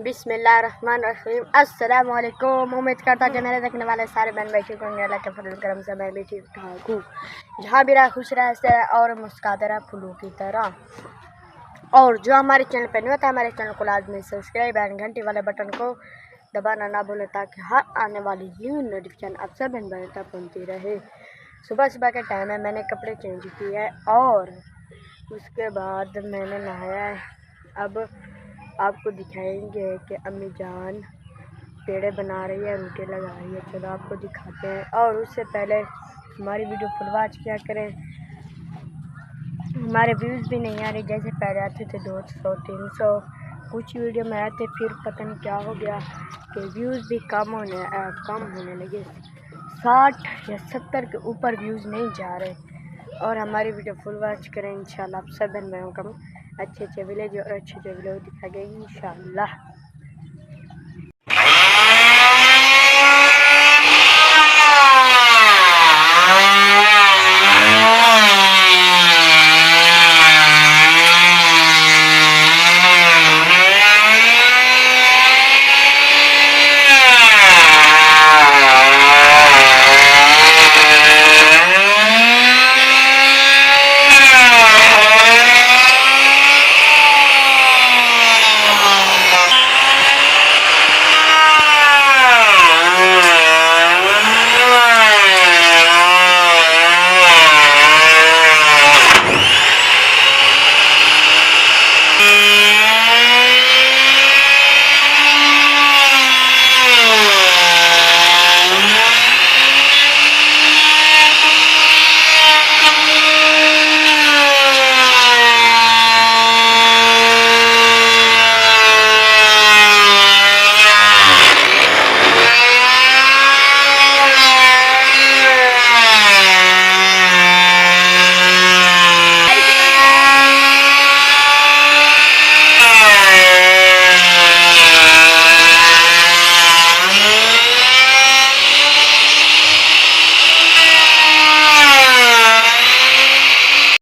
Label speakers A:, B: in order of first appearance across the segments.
A: बिस्मिल्लाहिर्रहमानिर्रहीम। अस्सलाम वालेकुम। उम्मीद करता कि मेरे देखने वाले सारे बहन भाई ठीक होंगे। अल्लाह के फजल करम से मैं भी ठीक ठाक हूँ। जहाँ भी रहा खुश रहे और मुस्कुराते रहा फूलों की तरह। और जो हमारे चैनल पर नहीं होता है, हमारे चैनल को लाजमी सब्सक्राइब एंड घंटी वाले बटन को दबाना ना भूलें ताकि हर आने वाली न्यू नोटिफिकेशन आप सब बहन भाई तक पहुँचती रहे। सुबह सुबह के टाइम है, मैंने कपड़े चेंज किए है और उसके बाद मैंने नहाया है। अब आपको दिखाएंगे कि अम्मी जान पेड़े बना रही है, रोटी लगा रही है। चलो आपको दिखाते हैं। और उससे पहले हमारी वीडियो फुल वॉच किया करें। हमारे व्यूज़ भी नहीं आ रहे जैसे पहले आते थे 200 300 कुछ वीडियो में आए थे, फिर पता नहीं क्या हो गया कि व्यूज़ भी कम होने लगे। 60 या 70 के ऊपर व्यूज़ नहीं जा रहे। और हमारी वीडियो फुल वॉच करें इंशाल्लाह। आप सब बहन भाइयों को अच्छे विलेज और अच्छे विलेज दिखाएंगे इंशाल्लाह।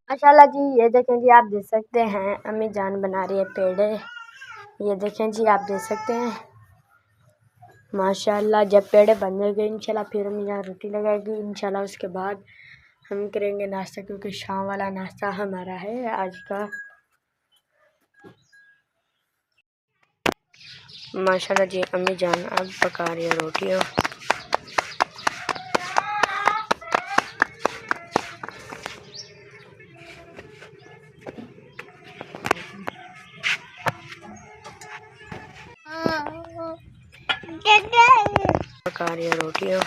A: माशाल्लाह जी, ये देखें जी, आप देख सकते हैं अम्मी जान बना रही है पेड़े। ये देखें जी, आप देख सकते हैं माशाल्लाह। जब पेड़े बन जाएंगे इंशाल्लाह फिर अम्मी जान रोटी लगाएगी इंशाल्लाह। उसके बाद हम करेंगे नाश्ता, क्योंकि शाम वाला नाश्ता हमारा है आज का। माशाल्लाह जी, अम्मी जान अब पका रही है रोटियाँ। पका रही है रोटियाँ।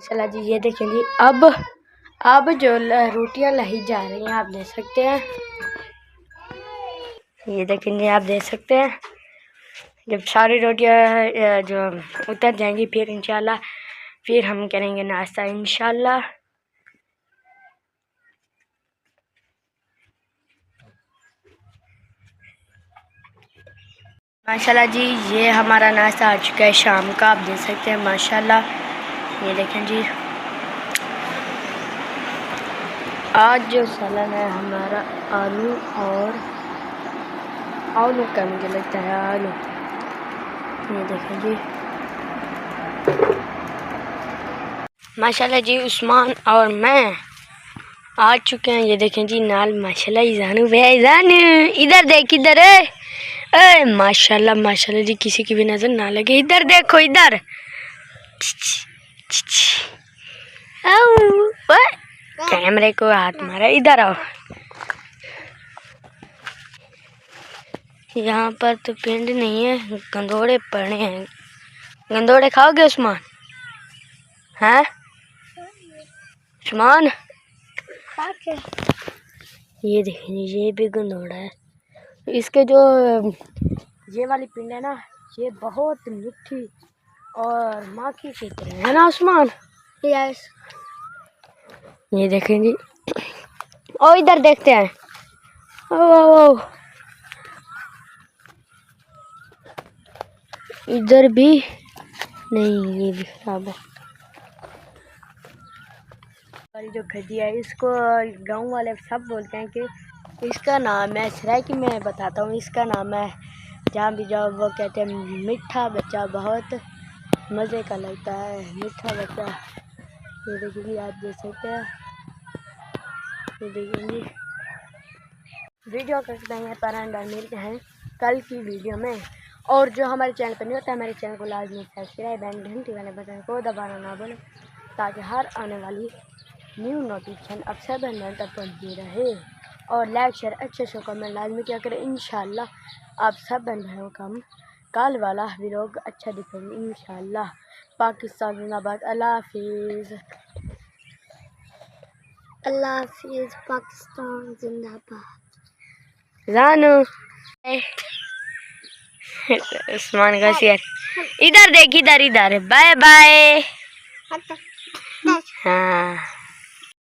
A: चला जी, ये देखें जी, अब जो रोटियां लाई जा रही हैं आप देख सकते हैं। ये देखें जी, आप देख सकते हैं जब सारी रोटियां जो उतर जाएंगी फिर इंशाल्लाह फिर हम करेंगे नाश्ता इंशाल्लाह। माशाल्लाह जी, ये हमारा नाश्ता आ चुका है शाम का, आप देख सकते हैं माशाल्लाह। ये देखें जी, आज जो सालन है हमारा आलू का, मुझे लगता है आलू। ये देखें जी माशाल्लाह जी, उस्मान और मैं आ चुके हैं। ये देखें जी नाल माशाल्लाह ईजानू भाई, ईजानू इधर देख, इधर ए माशाल्लाह माशाल्लाह जी, किसी की भी नजर ना लगे। इधर देखो, इधर कैमरे को हाथ मारा। इधर आओ। यहाँ पर तो पेंट नहीं है, गंदोड़े पड़े हैं। गंदोड़े खाओगे उस्मान? हैं उस्मान? ये देखें, ये भी गंदोड़ा है। इसके जो ये वाली पिंड है ना, ये बहुत मीठी और माखी की तरह है ना उस्मान? यस। ये देखें जी, ओ इधर देखते हैं। ओ इधर भी नहीं ये भी खराब है। और जो खदिया है इसको गांव वाले सब बोलते हैं कि इसका नाम है सराय में बताता हूँ। इसका नाम है, जहाँ भी जाओ वो कहते हैं मीठा बच्चा, बहुत मज़े का लगता है मीठा बच्चा। ये देखिए आप देख सकते हैं, ये देखिए वीडियो कर देंगे परंड और मिलते हैं कल की वीडियो में। और जो हमारे चैनल पर नहीं होता है, हमारे चैनल को लाजमी सब्सक्राइब एंड घंटी वाले बटन को दबाना ना भूलें, ताकि हर आने वाली न्यू नोटिफिकेशन अब सब बहन तक पहुँचती रहे। और लाइक शेयर अच्छे से कमेंट लाजमी क्या करें। इंशाल्लाह आप सब बहन भाइयों का हम कल वाला व्लॉग अच्छा दिखेंगे इंशाल्लाह। पाकिस्तान जिंदाबाद। अल्लाह हाफिज़। अल्लाह हाफिज़। पाकिस्तान जिंदाबाद। जानू उस्मान का शेर इधर देख, इधर इधर। Bye bye. हाँ।